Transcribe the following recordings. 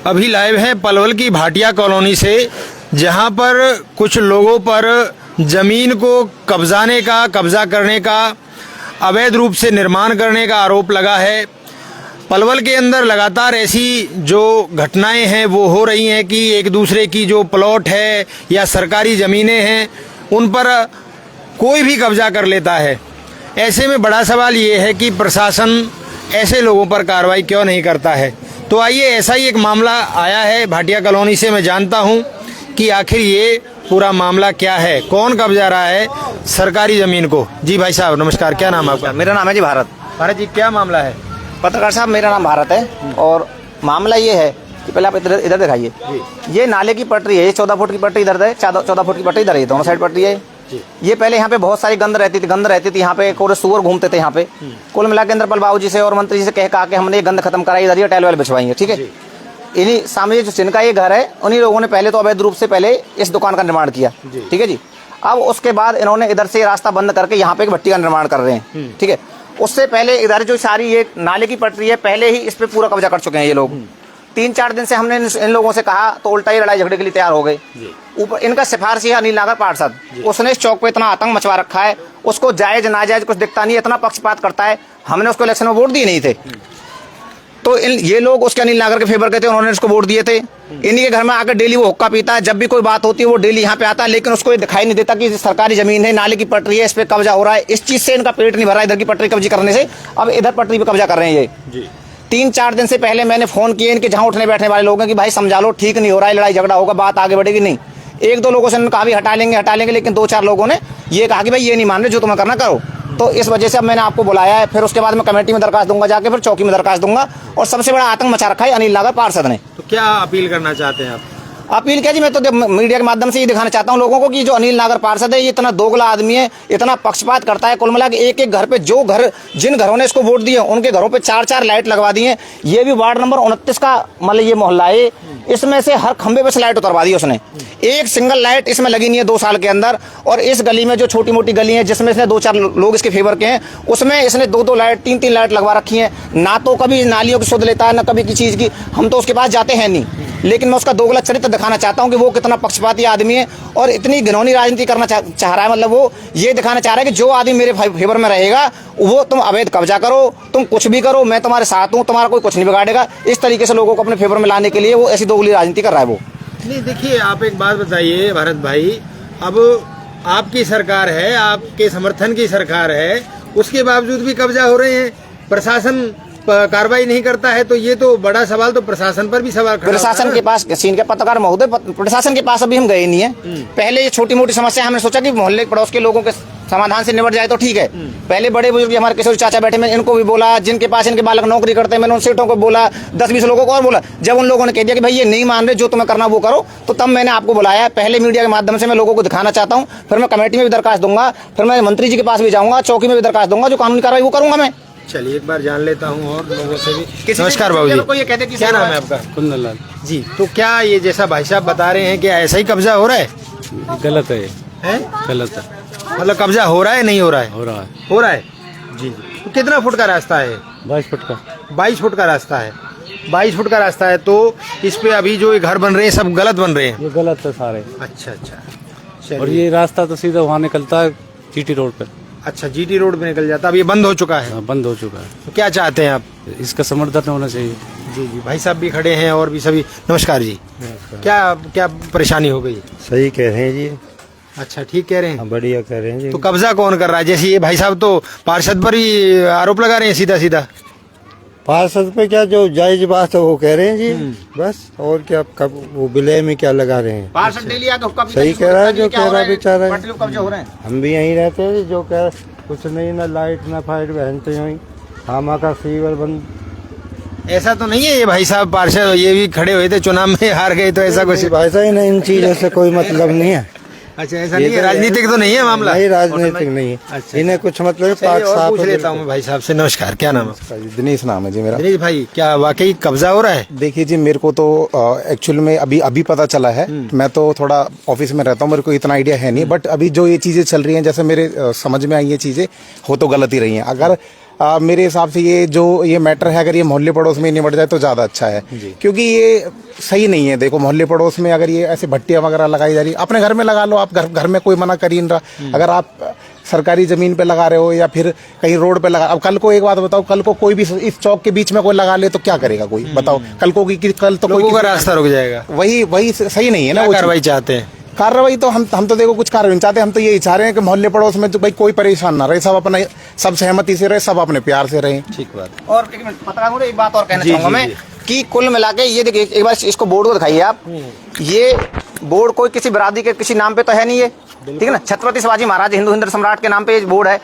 अभी लाइव हैं पलवल की भाटिया कॉलोनी से, जहां पर कुछ लोगों पर जमीन को कब्जा करने का अवैध रूप से निर्माण करने का आरोप लगा है। पलवल के अंदर लगातार ऐसी जो घटनाएं हैं वो हो रही हैं कि एक दूसरे की जो प्लॉट है या सरकारी ज़मीनें हैं उन पर कोई भी कब्जा कर लेता है। ऐसे में बड़ा सवाल ये है कि प्रशासन ऐसे लोगों पर कार्रवाई क्यों नहीं करता है। तो आइए, ऐसा ही एक मामला आया है भाटिया कॉलोनी से। मैं जानता हूँ कि आखिर ये पूरा मामला क्या है, कौन कब्जा रहा है सरकारी ज़मीन को। जी भाई साहब नमस्कार, क्या नाम है आपका? मेरा नाम है जी भारत। भारत जी, क्या मामला है? पत्रकार साहब, मेरा नाम भारत है और मामला ये है कि पहले आप इधर दिखाइए। ये नाले की पटरी है, ये 14 फुट की पटरी इधर है, 14 फुट की पटरी इधर है, दोनों साइड पटरी है। ये पहले यहाँ पे बहुत सारी गंद रहती थी यहाँ पे, कोरे सुअर घूमते थे यहाँ पे। कुल मिला के इंद्रपाल बाबू जी से और मंत्री जी से कह के हमने ये गंद खत्म कराई, इधर ये टाइल वाइल बिछवाई है। ठीक है, इन्हीं सामने जो जिनका ये घर है उन्हीं लोगों ने पहले तो अवैध रूप से पहले इस दुकान का निर्माण किया। ठीक है जी, अब उसके बाद इन्होंने इधर से रास्ता बंद करके यहाँ पे एक भट्टी का निर्माण कर रहे हैं। ठीक है, उससे पहले इधर जो सारी ये नाले की पटरी है पहले ही इस पे पूरा कब्जा कर चुके हैं ये लोग। 3-4 दिन से हमने इन लोगों से कहा तो उल्टा ही लड़ाई झगड़े के लिए तैयार हो गए। ऊपर इनका सिफारिशी है अनिल नागर पार्षद, उसने इस चौक पे इतना आतंक मचवा रखा है, उसको जायज नाजायज कुछ दिखता नहीं, इतना पक्षपात करता है। हमने उसको इलेक्शन में वोट दिए नहीं थे तो ये लोग उसके अनिल नागर के फेवर के थे, उन्होंने उसको वोट दिए थे। इन्हीं के घर में आकर डेली वो हुक्का पीता है, जब भी कोई बात होती है वो डेली यहाँ पे आता है, लेकिन उसको ये दिखाई नहीं देता कि सरकारी जमीन है, नाले की पटरी है, इस पे कब्जा हो रहा है। इस चीज से इनका पेट नहीं भरा है, इधर की पटरी कब्जा करने से। अब इधर पटरी पे कब्जा कर रहे हैं ये। 3-4 दिन से पहले मैंने फोन किए इनके जहाँ उठने बैठने वाले लोग हैं कि भाई समझा लो, ठीक नहीं हो रहा है, लड़ाई झगड़ा होगा, बात आगे बढ़ेगी नहीं। 1-2 लोगों से कहा भी हटा लेंगे, लेकिन 2-4 लोगों ने ये कहा कि भाई ये नहीं मान रहे, जो तुम्हें करना करो। तो इस वजह से अब मैंने आपको बुलाया है, फिर उसके बाद मैं कमेटी में दरखास्त दूंगा जाके, फिर चौकी में दरखास्त दूंगा। और सबसे बड़ा आतंक मचा रखा है अनिल नागर पार्षद ने। तो क्या अपील करना चाहते हैं आप? अपील क्या जी, मैं तो मीडिया के माध्यम से ये दिखाना चाहता हूँ लोगों को कि जो अनिल नागर पार्षद है ये इतना दोगला आदमी है, इतना पक्षपात करता है। कुल मिला के एक घर पे जिन घरों ने इसको वोट दिए उनके घरों पे 4-4 लाइट लगवा दी है। ये भी वार्ड नंबर 29 का मतलब ये मोहल्ला है, इसमें से हर खंबे पे से लाइट उतरवा दी उसने। एक सिंगल लाइट इसमें लगी नहीं है 2 साल के अंदर। और इस गली में जो छोटी मोटी गली है जिसमें इसने 2-4 लोग इसके फेवर के हैं, उसमें इसने 2-2 लाइट 3-3 लाइट लगवा रखी है। ना तो कभी नालियों की सुध लेता है, ना कभी किसी चीज की, हम तो उसके पास जाते हैं नहीं। लेकिन मैं उसका दोगला चरित्र दिखाना चाहता हूँ कि वो कितना पक्षपाती आदमी है और इतनी घिनौनी राजनीति करना चाह रहा है। मतलब वो ये दिखाना चाह रहा है कि जो आदमी मेरे फेवर में रहेगा वो तुम अवैध कब्जा करो, तुम कुछ भी करो, मैं तुम्हारे साथ हूँ, तुम्हारा कोई कुछ नहीं बिगाड़ेगा। इस तरीके से लोगों को अपने फेवर में लाने के लिए वो ऐसी दोगली राजनीति कर रहा है वो। नहीं, देखिए आप एक बात बताइए भारत भाई, अब आपकी सरकार है, आपके समर्थन की सरकार है, उसके बावजूद भी कब्जा हो रहे हैं, प्रशासन कार्रवाई नहीं करता है, तो ये तो बड़ा सवाल तो प्रशासन पर भी सवाल खड़ा। प्रशासन के पास सीन के पत्रकार महोदय, प्रशासन के पास अभी हम गए नहीं है। पहले ये छोटी मोटी समस्या हमने सोचा कि मोहल्ले पड़ोस के लोगों के समाधान से निपट जाए तो ठीक है। पहले बड़े बुजुर्ग हमारे किशोर चाचा बैठे, मैंने इनको भी बोला, जिनके पास इनके बालक नौकरी करते हैं, मैंने उन सेठों को बोला, 10-20 लोगों को और बोला। जब उन लोगों ने कह दिया कि भाई ये नहीं मान रहे, जो तुम्हें करना वो करो, तो तब मैंने आपको बुलाया। पहले मीडिया के माध्यम से मैं लोगों को दिखाना चाहता हूँ, फिर मैं कमेटी में भी दरखास्त दूंगा, फिर मैं मंत्री जी के पास भी जाऊंगा, चौकी में भी दरखास्त दूंगा, जो कानूनी कार्रवाई वो करूंगा मैं। चलिए एक बार जान लेता हूँ और लोगों से भी। नमस्कार बाबू जी, क्या नाम है आपका? कुंदनलाल जी। तो क्या ये जैसा भाई साहब बता रहे हैं कि ऐसा ही कब्जा हो रहा है? गलत है, गलत है, मतलब कब्जा हो रहा है, नहीं हो रहा है? हो रहा है जी। तो कितना फुट का रास्ता है? 22 फुट का। 22 फुट का रास्ता है। 22 फुट का रास्ता है, तो इस पे अभी जो ये घर बन रहे हैं सब गलत बन रहे हैं? ये गलत है सारे। अच्छा। और ये रास्ता तो सीधा वहाँ निकलता है जीटी रोड पे। अच्छा, जीटी रोड पे निकल जाता है, अब ये बंद हो चुका है? बंद हो चुका है। तो क्या चाहते हैं आप? इसका समर्थन होना चाहिए। जी, भाई साहब भी खड़े हैं और भी सभी। नमस्कार जी। क्या परेशानी हो गई? सही कह रहे हैं जी। अच्छा, ठीक कह रहे हैं, बढ़िया कह रहे हैं जी। तो कब्जा कौन कर रहा है? जैसे ये भाई साहब तो पार्षद पर ही आरोप लगा रहे हैं सीधा। पार्षद पे क्या जो जायज बात है वो कह रहे हैं जी, बस। और क्या, कब वो विलय में क्या लगा रहे हैं? पार्षद डेली आके हुक्का पीता है, सही कह रहा है जो कह रहा है बेचारा। कब्जा हो रहे हैं। हम भी यहीं रहते हैं, जो कह कुछ नहीं, ना लाइट ना फाइट, बहनते ही खामा का सीवर बंद। ऐसा तो नहीं है ये भाई साहब पार्षद ये भी खड़े हुए थे, चुनाव में हार गए, तो ऐसा कुछ? भाई साहब इन चीजों से कोई मतलब नहीं है। अच्छा, ऐसा नहीं है, राजनीतिक तो नहीं है मामला? नहीं, राजनीतिक नहीं है। अच्छा, इन्हें कुछ मतलब पूछ लेता हूँ मैं भाई साहब से। नमस्कार, क्या नाम है? दिनेश नाम है जी मेरा। दिनेश भाई, क्या वाकई कब्जा हो रहा है? देखिए जी, मेरे को तो एक्चुअल में अभी पता चला है। मैं तो थोड़ा ऑफिस में रहता हूँ, मेरे को इतना आइडिया है नहीं, बट अभी जो ये चीजें चल रही हैं, जैसे मेरे समझ में आई ये चीजें हो तो गलत ही रही हैं। अगर मेरे हिसाब से ये मैटर है, अगर ये मोहल्ले पड़ोस में निपट जाए तो ज़्यादा अच्छा है, क्योंकि ये सही नहीं है। देखो, मोहल्ले पड़ोस में अगर ये ऐसे भट्टियाँ वगैरह लगाई जा रही, अपने घर में लगा लो आप, घर में कोई मना कर ही नहीं रहा। अगर आप सरकारी जमीन पे लगा रहे हो या फिर कहीं रोड पे लगा, अब कल को एक बात बताओ, कल को कोई भी इस चौक के बीच में कोई लगा ले तो क्या करेगा कोई, बताओ। कल तो लोगों कोई का रास्ता रुक जाएगा। वही सही नहीं है ना। क्या वो कार्रवाई चाहते हैं? कार्रवाई तो हम तो देखो कुछ कार्रवाई नहीं चाहते, हम तो यही चाह रहे हैं कि मोहल्ले पड़ोस में तो भाई कोई परेशान ना रहे, सब सहमति से रहे, सब अपने प्यार से रहे। ठीक बात। और एक मिनट पत्रकार मुझे एक बात और कहना जी, चाहूंगा जी, मैं जी। कि कुल मिला के ये देखिए, एक बार इसको बोर्ड को दिखाइए आप। ये बोर्ड कोई किसी बिरादरी के किसी नाम पे तो है नहीं, ये ठीक है ना। छत्रपति शिवाजी महाराज हिंदू सम्राट के नाम पे ये बोर्ड है।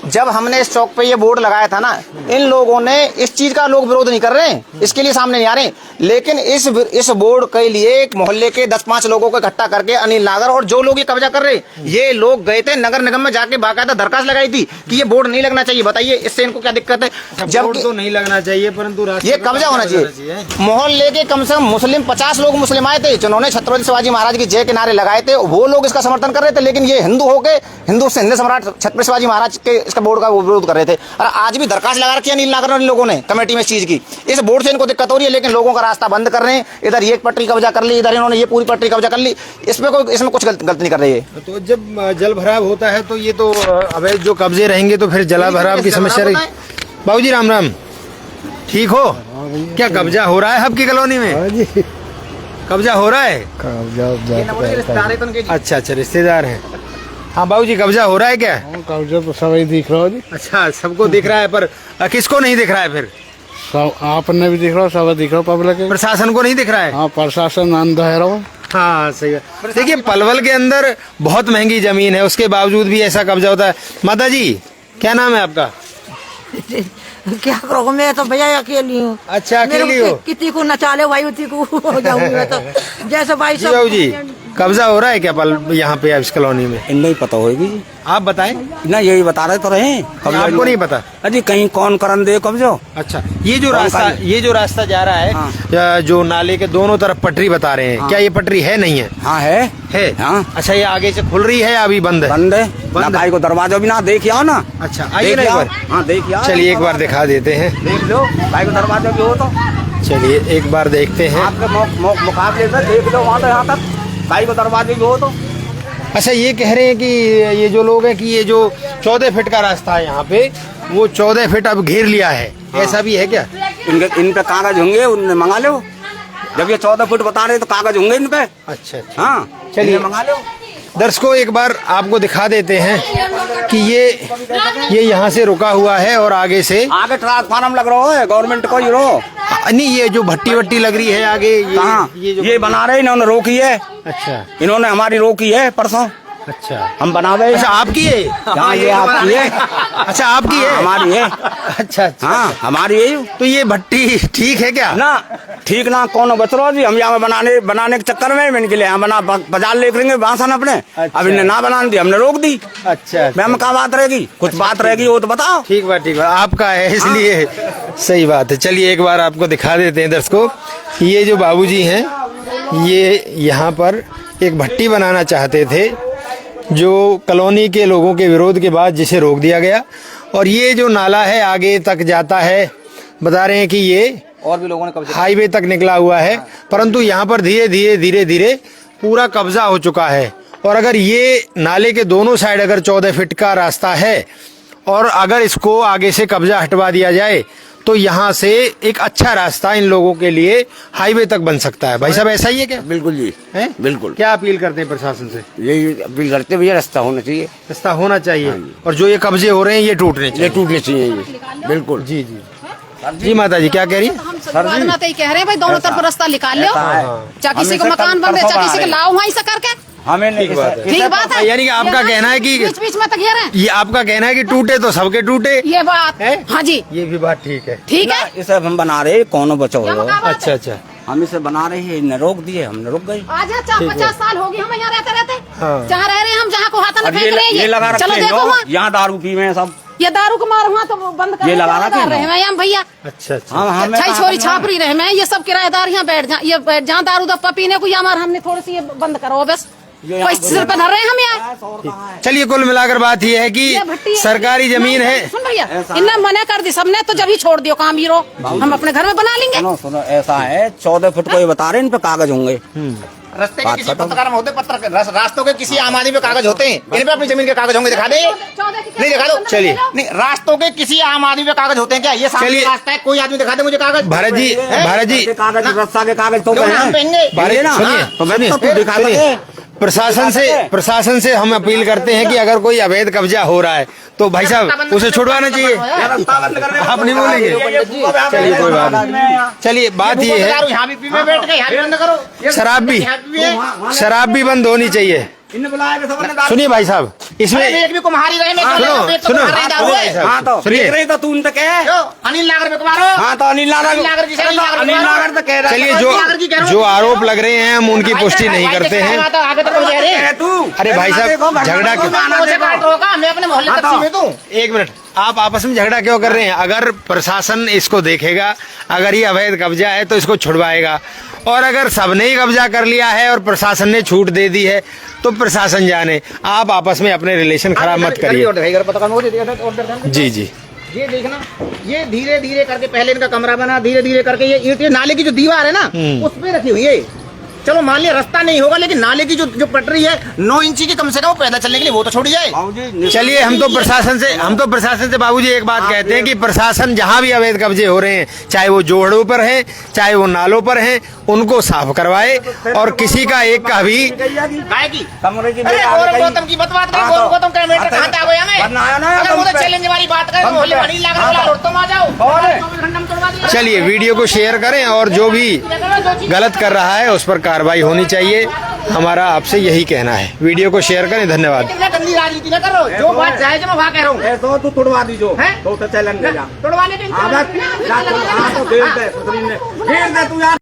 जब हमने इस चौक पे ये बोर्ड लगाया था ना, इन लोगों ने इस चीज का लोग विरोध नहीं कर रहे हैं, इसके लिए सामने नहीं आ रहे, लेकिन इस बोर्ड के लिए मोहल्ले के 10-5 लोगों को इकट्ठा करके अनिल नागर और जो लोग ये कब्जा कर रहे, ये लोग गए थे नगर निगम में जाके बाकायदा दरखास्त लगाई थी कि ये बोर्ड नहीं लगना चाहिए। बताइए इससे इनको क्या दिक्कत है? जब तो नहीं लगना चाहिए, परंतु ये कब्जा होना चाहिए। मोहल्ले के कम से कम मुस्लिम 50 लोग मुस्लिम आए थे जिन्होंने छत्रपति शिवाजी महाराज की जय के नारे लगाए थे, वो लोग इसका समर्थन कर रहे थे, लेकिन ये हिंदू होके हिंदू सम्राट छत्रपति शिवाजी महाराज के इसका बोर्ड का विरोध कर रहे थे। और आज भी दरखास्त लगा रखी है अनिल नागर इन लोगों ने कमेटी में इस चीज की। इस बोर्ड से इनको दिक्कत हो रही है, लेकिन लोगों का रास्ता बंद कर रहे हैं। इधर ये पटरी कब्जा कर ली, इधर इन्होंने ये पूरी पटरी कब्जा कर ली, इसमें कुछ गलती नहीं कर रही है। तो जब जल भराव होता है तो ये तो अवैध जो कब्जे रहेंगे तो फिर जला भराव की समस्या रही। बाबूजी राम राम, ठीक हो? क्या कब्जा हो रहा है आपकी कॉलोनी में? कब्जा हो रहा है? अच्छा, रिश्तेदार हैं। हाँ बाबूजी, कब्जा हो रहा है क्या? कब्जा तो सभी दिख रहा है जी। अच्छा, सबको दिख रहा है, पर किसको नहीं दिख रहा है फिर? सब आपने भी दिख रहा, सब दिख रहा, पब्लिक है। प्रशासन को नहीं दिख रहा है? हाँ, प्रशासन अंधा है रहो। हाँ सही है। देखिए, पलवल के अंदर बहुत महंगी जमीन है, उसके बावजूद भी ऐसा कब्जा होता है। माता जी, क्या नाम है आपका? क्या करोगे, मैं तो भैया अकेली हूँ। अच्छा, अकेली हो? किसी को नचा ले भाई, उसी को हो जाऊंगी मैं तो। जैसे भाई जी बाबू जी, कब्जा हो रहा है क्या यहाँ पे इस कॉलोनी में? नहीं पता होगी जी। आप बताएं। ना यही बता रहे तो रहे, आपको नहीं पता? अजी कहीं कौन करन दे कब्जा। अच्छा, ये जो रास्ता जा रहा है, हाँ। जो नाले के दोनों तरफ पटरी बता रहे हैं, हाँ। क्या ये पटरी है नहीं है? हाँ है हाँ। अच्छा, ये आगे से खुल रही है या अभी बंद है? बंद है ना भाई, को दरवाजा भी ना देख आओ ना। अच्छा, आइए ना एक बार। हाँ देख आओ, चलिए एक बार दिखा देते हैं। देख लो भाई को दरवाजा भी हो तो। चलिए एक बार देखते हैं। आपके मुकाबले से देख लो वहाँ तो यहाँ तक भाई को दरवाजे भी हो तो। अच्छा, ये कह रहे हैं कि ये जो लोग हैं कि ये जो 14 फीट का रास्ता है यहाँ पे, वो 14 फीट अब घेर लिया है। ऐसा भी है क्या? इन पे कागज होंगे, उनने मंगा लो। जब ये 14 फुट बता रहे तो कागज होंगे इन पे। अच्छा, हाँ चलिए मंगा लो। दर्शकों, एक बार आपको दिखा देते हैं कि ये यहाँ से रुका हुआ है और आगे से आगे ट्रांसफार्मर लग रहा है गवर्नमेंट को, नहीं, ये जो भट्टी वट्टी लग रही है आगे, ये बना रहे, इन्होंने रोकी है। अच्छा, इन्होंने हमारी रोकी है परसों। अच्छा, हम बना रहे। अच्छा, आपकी है? हाँ ये आपकी है। अच्छा, आपकी है? हमारी है। अच्छा, हाँ हमारी है। तो ये भट्टी ठीक है क्या? ना ठीक ना, कौन बच रहा जी, हम यहाँ बनाने के चक्कर में इनके लिए बना बाजार ले लेंगे बासन अपने। अब इन्हें ना बनाने दी, हमने रोक दी। अच्छा, मैम क्या बात रहेगी, कुछ बात रहेगी वो तो बताओ। ठीक बात, आपका है इसलिए सही बात है। चलिए एक बार आपको दिखा देते हैं दर्शकों। ये जो बाबूजी हैं, ये यहाँ पर एक भट्टी बनाना चाहते थे, जो कॉलोनी के लोगों के विरोध के बाद जिसे रोक दिया गया। और ये जो नाला है आगे तक जाता है, बता रहे हैं कि ये और भी लोगों ने कब्जा हाईवे तक निकला हुआ है, परंतु यहाँ पर धीरे धीरे पूरा कब्जा हो चुका है। और अगर ये नाले के दोनों साइड अगर 14 फीट का रास्ता है और अगर इसको आगे से कब्जा हटवा दिया जाए तो यहाँ से एक अच्छा रास्ता इन लोगों के लिए हाईवे तक बन सकता है। भाई साहब, ऐसा ही है क्या? बिल्कुल जी, है बिल्कुल। क्या अपील करते हैं प्रशासन से? यही अपील करते भैया, रास्ता होना चाहिए। रास्ता होना चाहिए, और जो ये कब्जे हो रहे हैं ये टूटने चाहिए। ये टूटने चाहिए ये, बिल्कुल। जी जी जी। माता जी क्या कह रही है? हम तो कह रहे हैं भाई, दोनों तरफ रास्ता निकाल लो, चाहे किसी को मकान बन रहे, चाहे किसी को लाओ वहीं से करके। हमें ठीक बात है। ठीक बात है। यानी कि आपका कहना है कि बीच में तो घेर है। ये आपका कहना है कि टूटे तो सबके टूटे, ये बात है? हाँ जी, ये भी बात ठीक है। ठीक है। ये सब हम बना रहे, कौन बचाओ। अच्छा अच्छा, हम इसे बना रहे हैं, इन्हें रोक दिए, हमने रुक गए। आज 50 साल होगी हम यहाँ रहते हाँ। जहाँ रह रहे हैं हम, जहाँ को हाथ में अब फेंक रहे हैं ये लगा रखे चलो हैं देखो लोग, वहाँ यहाँ दारू पी में सब। ये दारू को मार वहाँ तो बंद कर ये लगा रखे हैं रहे हैं यहाँ भैया। अच्छा अच्छा, हाँ छाई छोरी छाप रही रहे हैं, ये सब किराएदार यहाँ बैठ जा, ये जहाँ दारू दप्पा पीने को, ये हमारे हमने थोड़ी सी ये बंद करो बस। पैसे रुपए धर रहे हैं हम यहाँ। चलिए कुल मिलाकर बात यह है कि ये भट्टी है। सरकारी जमीन है। सुन भैया, इन्हें मना कर दी सबने, तो जब ही छोड़ दियो काम हीरो, हम अपने घर में बना लेंगे। सुनो सुनो, ऐसा है 14 फुट को ये बता रहे हैं, इन पे कागज होंगे। रास्ते के किसी पत्रकार में होते, रास्तों के किसी आम आदमी पे कागज होते हैं, इन पे अपनी जमीन के कागज होंगे, दिखा दे। नहीं दिखा दो, चलिए। नहीं, रास्तों के किसी आम आदमी पे कागज होते हैं क्या? ये सामने चलिए। रास्ता है, कोई आदमी दिखा दे मुझे कागज। भारत जी कागज, रास्ता के कागज तो क्यों नाम पेंगे? भारत ना, सुनिए हाँ, तो मैं सुनिए, तो तू दिखा सुनिए। दे। प्रशासन से हम अपील करते हैं कि अगर कोई अवैध कब्जा हो रहा है तो भाई साहब उसे छुड़वाना चाहिए। आप नहीं बोलेंगे? चलिए कोई बात नहीं। चलिए बात ये है, यहाँ भी पीने बैठ गए, यहाँ भी बंद करो। शराब भी बंद होनी चाहिए। इन्हें बुलाया कि सबने दारू- सुनिए भाई साहब, इसमें एक भी कुम्हारी रहे, मैं सुनो हाँ तो सुनिए। देख रही तो तू उनसे कह। अनिल नागर पे कुमारो। हाँ तो अनिल नागर अनिल नागर जी से, अनिल नागर अनिल नागर तो कह रहा है। चलिए नागर जी कह रहा हूँ। जो आरोप लग रहे हैं हम उनकी पुष्टि नहीं करते हैं। आगे तो पहुंच रहे कह तू। अरे भाई साहब, झगड़ा क्यों? मैं अपने मोहल्ले हाँ तक तो। सीमित हूँ। एक मिनट, आप आपस में झगड़ा क्यों कर रहे हैं? अगर प्रशासन इसको देखेगा, अगर ये अवैध कब्जा है तो इसको छुड़वाएगा, और अगर सबने ही कब्जा कर लिया है और प्रशासन ने छूट दे दी है तो प्रशासन जाने। आप आपस में अपने रिलेशन खराब मत करिए। जी जी, ये देखना, ये धीरे धीरे करके पहले इनका कमरा बना, धीरे धीरे करके ये ईंट, नाले की जो दीवार है ना उस पे रखी हुई है। चलो मान लिया रास्ता नहीं होगा, लेकिन नाले की जो पटरी है 9 इंची की कम से कम, पैदल चलने के लिए वो तो छोड़ी जाए। चलिए हम तो प्रशासन से बाबूजी एक बात कहते हैं कि प्रशासन जहां भी अवैध कब्जे हो रहे हैं, चाहे वो जोड़ों पर हैं, चाहे वो नालों पर हैं, उनको साफ करवाए और किसी का एक का भी काय की? कमरे की अरे गौरव गौतम की बात करें, गौरव गौतम का मीटर कहाँ आ गया हमें? बनाया ना अगर वो तुम पे। चैलेंज वाली बात करें तो मोहल्ले में नहीं लगा, बोला तुम आ जाओ। 24 घंटे में तोड़वा दिया। चलिए वीडियो को शेयर करें और जो भी गलत कर रहा है उस पर कार्रवाई होनी चाहिए। हमारा आपसे यही कहना है। वीडियो को शेयर करें। धन्यवाद। इतना गंदी राजनीति न करो, जो बात जायज है मैं वहाँ कह रहा हूँ। तो तू तुड़वा दीजो हैं? तो चैलेंज ले जा। तोड़वाने के हाँ बस, जा तू, हाँ तो घेर दे, सुतरी ने। घेर दे तू यार।